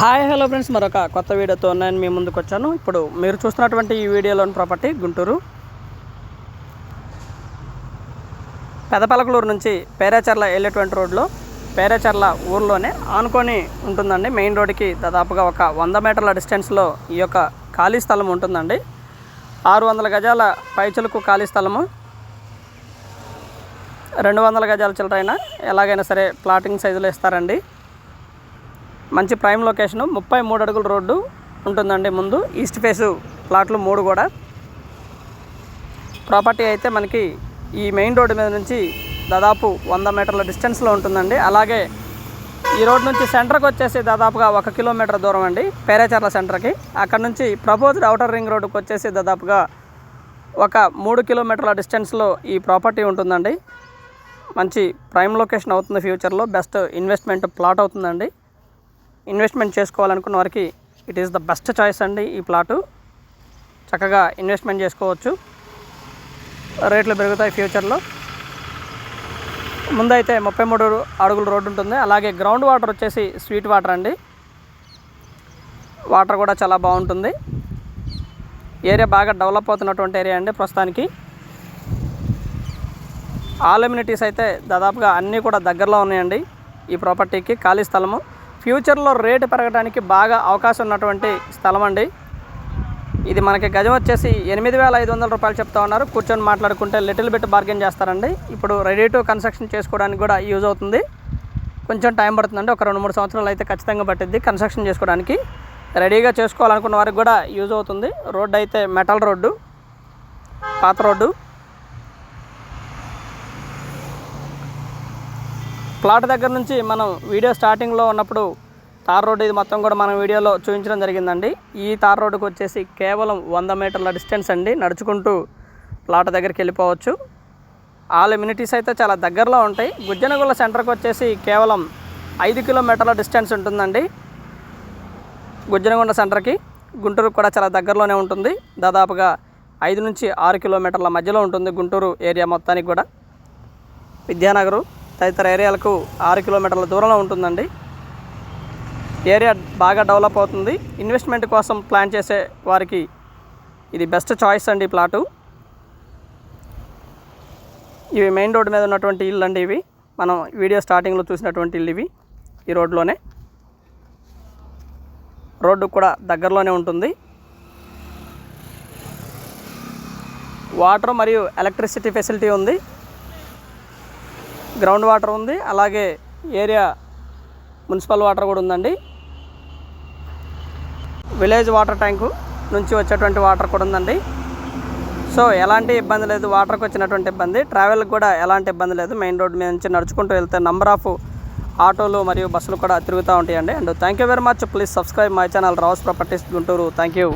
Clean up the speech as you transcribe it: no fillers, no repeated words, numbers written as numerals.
Hi hello friends, మరొక కొత్త వీడియోతో నేను మీ ముందుకు వచ్చాను. ఇప్పుడు మీరు చూస్తున్నటువంటి ఈ వీడియోలోని ప్రాపర్టీ గుంటూరు పెదపలకలూరు నుంచి పేరాచర్ల వెళ్ళేటువంటి రోడ్లో పేరాచర్ల ఊర్లోనే ఆనుకొని ఉంటుందండి. మెయిన్ రోడ్డుకి దాదాపుగా ఒక 100 మీటర్ల డిస్టెన్స్లో ఈ యొక్క ఖాళీ స్థలం ఉంటుందండి. 600 గజాల పైచులకు ఖాళీ స్థలము, 200 గజాల చిల్లరైనా ఎలాగైనా సరే ప్లాటింగ్ సైజులో ఇస్తారండి. మంచి ప్రైమ్ లొకేషను, 33 అడుగుల రోడ్డు ఉంటుందండి. ముందు ఈస్ట్ ఫేసు ప్లాట్లు 3 కూడా. ప్రాపర్టీ అయితే మనకి ఈ మెయిన్ రోడ్డు మీద నుంచి దాదాపు 100 మీటర్ల డిస్టెన్స్లో ఉంటుందండి. అలాగే ఈ రోడ్ నుంచి సెంటర్కి వచ్చేసి దాదాపుగా 1 కిలోమీటర్ దూరం అండి, పేరాచర్ల సెంటర్కి. అక్కడ నుంచి ప్రపోజ్డ్ అవుటర్ రింగ్ రోడ్డుకి వచ్చేసి దాదాపుగా ఒక 3 కిలోమీటర్ల డిస్టెన్స్లో ఈ ప్రాపర్టీ ఉంటుందండి. మంచి ప్రైమ్ లొకేషన్ అవుతుంది. ఫ్యూచర్లో బెస్ట్ ఇన్వెస్ట్మెంట్ ప్లాట్ అవుతుందండి. ఇన్వెస్ట్మెంట్ చేసుకోవాలనుకున్న వారికి it is the best choice అండి. ఈ ప్లాటు చక్కగా ఇన్వెస్ట్మెంట్ చేసుకోవచ్చు. రేట్లు పెరుగుతాయి ఫ్యూచర్లో. ముందైతే 33 అడుగుల రోడ్డు ఉంటుంది. అలాగే గ్రౌండ్ వాటర్ వచ్చేసి స్వీట్ వాటర్ అండి. వాటర్ కూడా చాలా బాగుంటుంది. ఏరియా బాగా డెవలప్ అవుతున్నటువంటి ఏరియా అండి ప్రస్తుతానికి. ఆల్ ఎమ్యూనిటీస్ అయితే దాదాపుగా అన్నీ కూడా దగ్గరలో ఉన్నాయండి ఈ ప్రాపర్టీకి. ఖాళీ స్థలము, ఫ్యూచర్లో రేటు పెరగడానికి బాగా అవకాశం ఉన్నటువంటి స్థలం అండి. ఇది మనకి గజం వచ్చేసి 8,500 రూపాయలు చెప్తా ఉన్నారు. కూర్చొని మాట్లాడుకుంటే లిటిల్ బిట్ బార్గెన్ చేస్తారండి. ఇప్పుడు రెడీ టు కన్స్ట్రక్షన్ చేసుకోవడానికి కూడా యూజ్ అవుతుంది. కొంచెం టైం పడుతుందండి, ఒక 2-3 సంవత్సరాలు అయితే ఖచ్చితంగా పట్టిద్ది కన్స్ట్రక్షన్ చేసుకోవడానికి. రెడీగా చేసుకోవాలనుకున్న వారికి కూడా యూజ్ అవుతుంది. రోడ్డు అయితే మెటల్ రోడ్డు, పాత రోడ్డు. ప్లాట్ దగ్గర నుంచి మనం వీడియో స్టార్టింగ్లో ఉన్నప్పుడు తార్ రోడ్డు ఇది మొత్తం కూడా మనం వీడియోలో చూపించడం జరిగిందండి. ఈ తార్ రోడ్డుకు వచ్చేసి కేవలం 100 మీటర్ల డిస్టెన్స్ అండి. నడుచుకుంటూ ప్లాట్ దగ్గరికి వెళ్ళిపోవచ్చు. ఆల్ ఎమ్యూనిటీస్ అయితే చాలా దగ్గరలో ఉంటాయి. గుజ్జనగొల్ల సెంటర్కి వచ్చేసి కేవలం 5 కిలోమీటర్ల డిస్టెన్స్ ఉంటుందండి. గుజ్జనగొండ సెంటర్కి గుంటూరు కూడా చాలా దగ్గరలోనే ఉంటుంది. దాదాపుగా 5 నుంచి 6 కిలోమీటర్ల మధ్యలో ఉంటుంది గుంటూరు ఏరియా మొత్తానికి కూడా. విద్యానగరు తదితర ఏరియాలకు 6 కిలోమీటర్ల దూరంలో ఉంటుందండి. ఏరియా బాగా డెవలప్ అవుతుంది. ఇన్వెస్ట్మెంట్ కోసం ప్లాన్ చేసే వారికి ఇది బెస్ట్ చాయిస్ అండి ప్లాటు. ఇవి మెయిన్ రోడ్డు మీద ఉన్నటువంటి ఇల్లు అండి. ఇవి మనం వీడియో స్టార్టింగ్లో చూసినటువంటి ఇల్లు ఇవి. ఈ రోడ్లోనే, రోడ్డు కూడా దగ్గరలోనే ఉంటుంది. వాటర్ మరియు ఎలక్ట్రిసిటీ ఫెసిలిటీ ఉంది. గ్రౌండ్ వాటర్ ఉంది. అలాగే ఏరియా మున్సిపల్ వాటర్ కూడా ఉందండి. విలేజ్ వాటర్ ట్యాంకు నుంచి వచ్చేటువంటి వాటర్ కూడా ఉందండి. సో ఎలాంటి ఇబ్బంది లేదు. వాటర్కి వచ్చినటువంటి ఇబ్బంది, ట్రావెల్కి కూడా ఎలాంటి ఇబ్బంది లేదు. మెయిన్ రోడ్ మీద నుంచి నడుచుకుంటూ వెళ్తే నంబర్ ఆఫ్ ఆటోలు మరియు బస్సులు కూడా తిరుగుతూ ఉంటాయండి. And thank you very much. Please subscribe my channel Rao's properties Guntur. Thank you.